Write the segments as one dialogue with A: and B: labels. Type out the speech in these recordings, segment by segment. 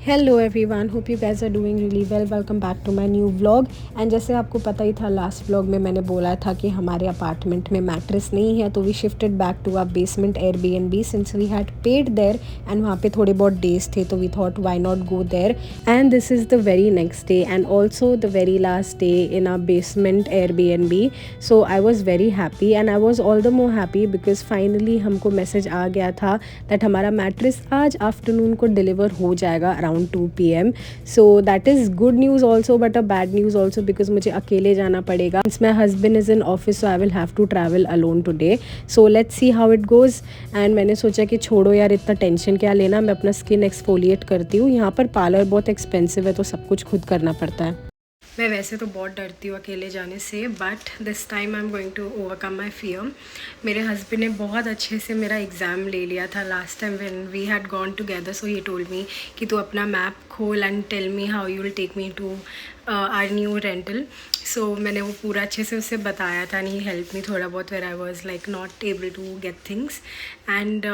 A: Hello everyone, hope you guys are doing really well. Welcome back to my new vlog. And जैसे आपको पता ही था, last vlog में मैंने बोला था कि हमारे अपार्टमेंट में मैट्रेस नहीं है, तो we shifted back to our basement Airbnb since we had paid there and वहाँ पे थोड़े बहुत डेज थे, तो we thought why not go there. And this is the very next day and also the very last day in our basement Airbnb. So I was very happy and I was all the more happy because finally हमको message आ गया था that हमारा mattress आज afternoon को deliver हो जाएगा around 2 PM. So that is good news also but a bad news also because मुझे अकेले जाना पड़ेगा since my husband is in office, so I will have to travel alone today. So let's see how it goes. And मैंने सोचा कि छोड़ो यार, इतना टेंशन क्या लेना, मैं अपना स्किन एक्सफोलिएट करती हूँ। यहाँ पर पार्लर बहुत एक्सपेंसिव है, तो सब कुछ खुद करना पड़ता है। मैं वैसे तो बहुत डरती हूँ अकेले जाने से, but this time I am going to overcome my fear. मेरे हस्बैंड ने बहुत अच्छे से मेरा एग्ज़ाम ले लिया था last time when we had gone together. So he told me कि तू अपना मैप खोल and tell me how you will take me to our new rental. So मैंने वो पूरा अच्छे से उससे बताया था, नहीं हेल्प मी थोड़ा बहुत where I was like not able to get things. And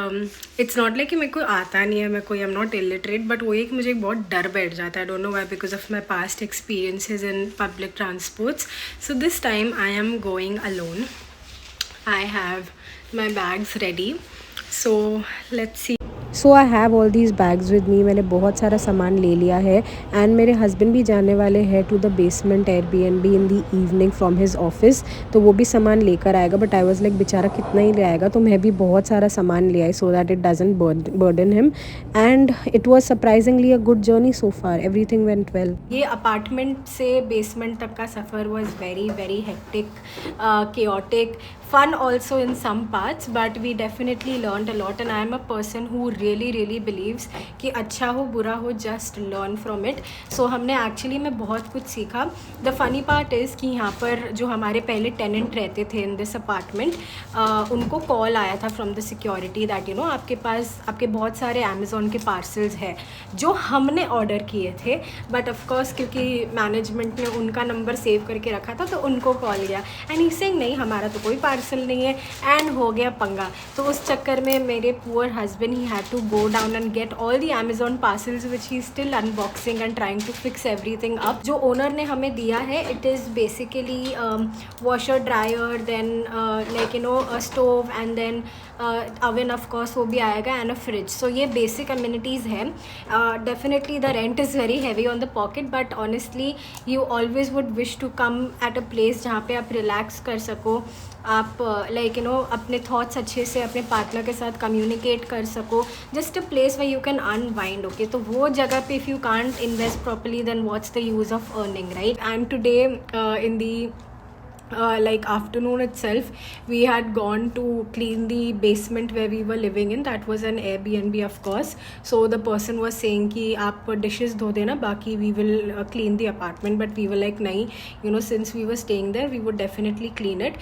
A: it's not like कि मेरे को आता नहीं है, मैं कोई एम नॉट इलिटरेट, बट वो एक मुझे बहुत डर बैठ जाता है। I don't know why, because of my past experiences in public transports. So this time I am going alone. I have my bags ready, so let's see. So I have all these bags with me. मैंने बहुत सारा सामान ले लिया है and मेरे husband भी जाने वाले हैं to the basement Airbnb in the evening from his office, तो वो भी सामान लेकर आएगा। बट आई वाज लाइक बेचारा कितना ही ले आएगा, तो मैं भी बहुत सारा सामान ले आई so that it doesn't burden him. And it was surprisingly a good journey so far, everything went well. ये अपार्टमेंट से बेसमेंट तक का सफ़र was very very hectic, chaotic, fun also in some parts, but we definitely learned a lot and I am a person who really believes कि अच्छा हो बुरा हो just learn from it. So हमने actually में बहुत कुछ सीखा. The funny part is कि यहाँ पर जो हमारे पहले tenant रहते थे in this apartment, उनको call आया था from the security that you know आपके पास आपके बहुत सारे Amazon के parcels है जो हमने order किए थे, but of course क्योंकि management ने उनका number save करके रखा था, तो उनको call गया and he saying नहीं हमारा तो कोई पार्सल नहीं है, एंड हो गया पंगा। तो उस चक्कर में मेरे poor husband he had to go down and get all the Amazon parcels which he still unboxing and trying to fix everything up. जो ओनर ने हमें दिया है it is basically washer dryer, then like you know a stove and then oven of course वो भी आएगा and a fridge. So ये basic amenities हैं। Definitely the rent is very heavy on the pocket, but honestly you always would wish to come at a place जहाँ पे आप relax कर सको, आप लाइक यू नो अपने थॉट्स अच्छे से अपने पार्टनर के साथ कम्युनिकेट कर सको, just a place way you can unwind. Okay, तो वो जगह पे if you can't invest properly then what's the use of earning, right? I am today in the like afternoon itself we had gone to clean the basement where we were living in. That was an Airbnb of course, so the person was saying ki aap dishes dho dena, baki we will clean the apartment, but we were like nahi, you know, since we were staying there we would definitely clean it.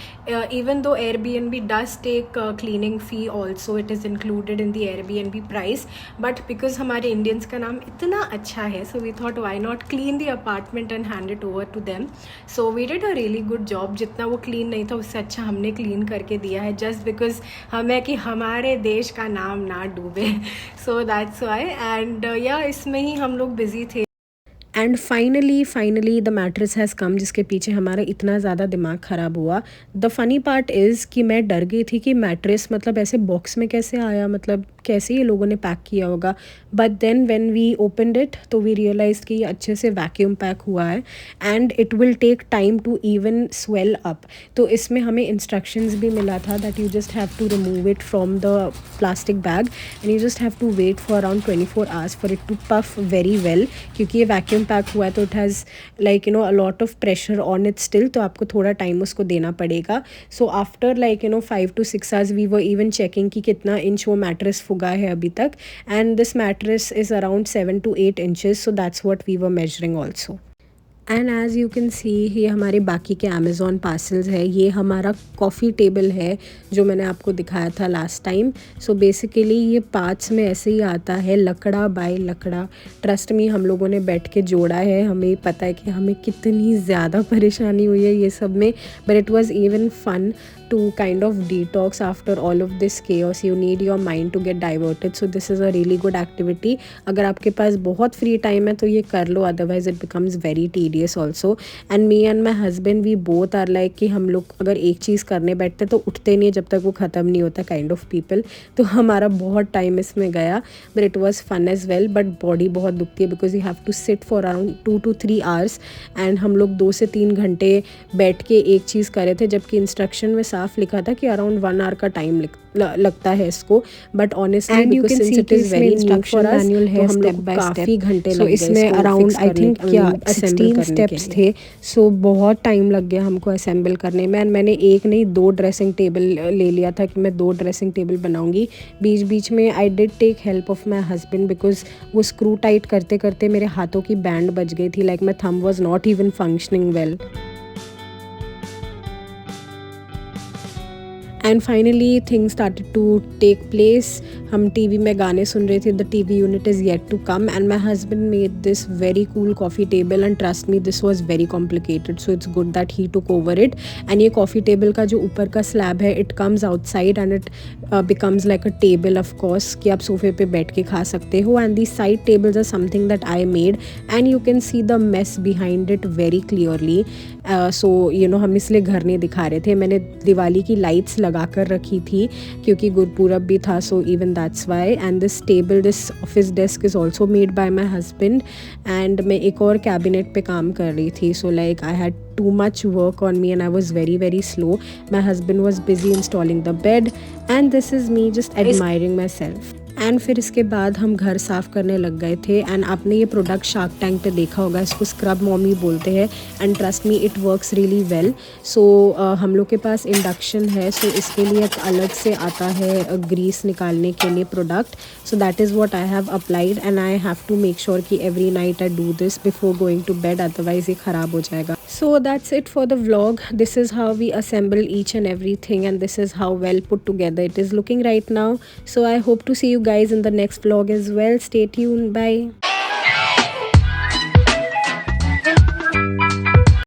A: Even though Airbnb does take cleaning fee also, it is included in the Airbnb price, but because hamare Indians ka naam itna acha hai, so we thought why not clean the apartment and hand it over to them. So we did a really good job. जितना वो clean नहीं था उससे अच्छा हमने clean करके दिया है, जस्ट बिकॉज हमें कि हमारे देश का नाम ना डूबे। सो दैट्स वाई, एंड या इसमें ही हम लोग बिजी थे। And finally the mattress has come, जिसके पीछे हमारा इतना ज़्यादा दिमाग ख़राब हुआ। द फनी पार्ट इज़ कि मैं डर गई थी कि मैट्रेस मतलब ऐसे बॉक्स में कैसे आया, मतलब कैसे ये लोगों ने पैक किया होगा। But then when we opened it तो वी रियलाइज कि ये अच्छे से वैक्यूम पैक हुआ है and it will take time to even swell up. तो इसमें हमें इंस्ट्रक्शंस भी मिला था that you just have to remove it from the plastic bag and you just have to wait for around 24 hours for it to puff very well, क्योंकि ये vacuum pack हुआ है तो it has like you know a lot of pressure on it still, तो आपको थोड़ा time उसको देना पड़ेगा। So after like you know 5 to 6 hours we were even checking कि कितना इंच वो मैट्रेस फुगा है अभी तक, and this mattress is around 7 to 8 inches, so that's what we were measuring also. And as you can see ये हमारे बाकी के अमेज़ॉन पार्सल्स है। ये हमारा कॉफ़ी टेबल है जो मैंने आपको दिखाया था लास्ट टाइम। सो बेसिकली ये पार्ट्स में ऐसे ही आता है, लकड़ा बाय लकड़ा। ट्रस्ट मी, हम लोगों ने बैठ के जोड़ा है, हमें पता है कि हमें कितनी ज़्यादा परेशानी हुई है ये सब में, but it was even fun to kind of detox after all of this chaos. You need your mind to get diverted, so this is a really good activity. अगर आपके पास बहुत फ्री टाइम है तो ये कर लो, otherwise it becomes very tedious also. And me and my husband we both are like कि हम लोग अगर एक चीज़ करने बैठते तो उठते नहीं जब तक वो ख़त्म नहीं होता, काइंड ऑफ पीपल. तो हमारा बहुत टाइम इसमें गया, but it was fun as well. But body बहुत दुखती है because you have to sit for around 2 to 3 hours. And हम लोग 2 से 3 घंटे बैठ के एक चीज़ कर रहे थे, जबकि इंस्ट्रक्शन में साफ लिखा था कि अराउंड 1 hour का टाइम लगता है इसको. But honestly because since it is very new for us, तो हम लोग काफ़ी घंटे लग गए. इसमें अराउंड आई थिंक क्या 16 स्टेप्स थे, सो बहुत टाइम लग गया हमको असेंबल करने में. एंड मैंने एक नहीं 2 ड्रेसिंग टेबल ले लिया था कि मैं 2 ड्रेसिंग टेबल बनाऊंगी. बीच बीच में I did take help of my husband because वो स्क्रू टाइट करते करते मेरे हाथों की बैंड बज गई थी. Like my thumb was not even functioning well. And finally things started to take place. हम टीवी में गाने सुन रहे थे. The TV unit is yet to come and my husband made this very cool coffee table. And trust me this was very complicated, so it's good that he took over it. And ये coffee table का जो ऊपर का slab है it comes outside and it becomes like a table of course कि आप सोफे पे बैठ के खा सकते हो. And the side tables are something that I made and you can see the mess behind it very clearly. So you know हम इसलिए घर नहीं दिखा रहे थे. मैंने दिवाली की लाइट्स लगा कर रखी थी क्योंकि गुरपूरब भी था, so even that's why. And this table, this office desk is also made by my husband. And मैं एक और कैबिनेट पे काम कर रही थी, so like I had too much work on me and I was very very slow. My husband was busy installing the bed and this is me just admiring myself. And फिर इसके बाद हम घर साफ़ करने लग गए थे. एंड आपने ये प्रोडक्ट शार्क टैंक पे देखा होगा, इसको स्क्रब मॉमी बोलते हैं. And trust me it works really well. So हम लोग के पास इंडक्शन है, सो इसके लिए एक अलग से आता है ग्रीस निकालने के लिए product. So that is what I have applied and I have to make sure कि every night I do this before going to bed, otherwise ये ख़राब हो जाएगा. So that's it for the vlog. This is how we assemble each and everything and this is how well put together it is looking right now. So I hope to see you guys in the next vlog as well. Stay tuned. Bye.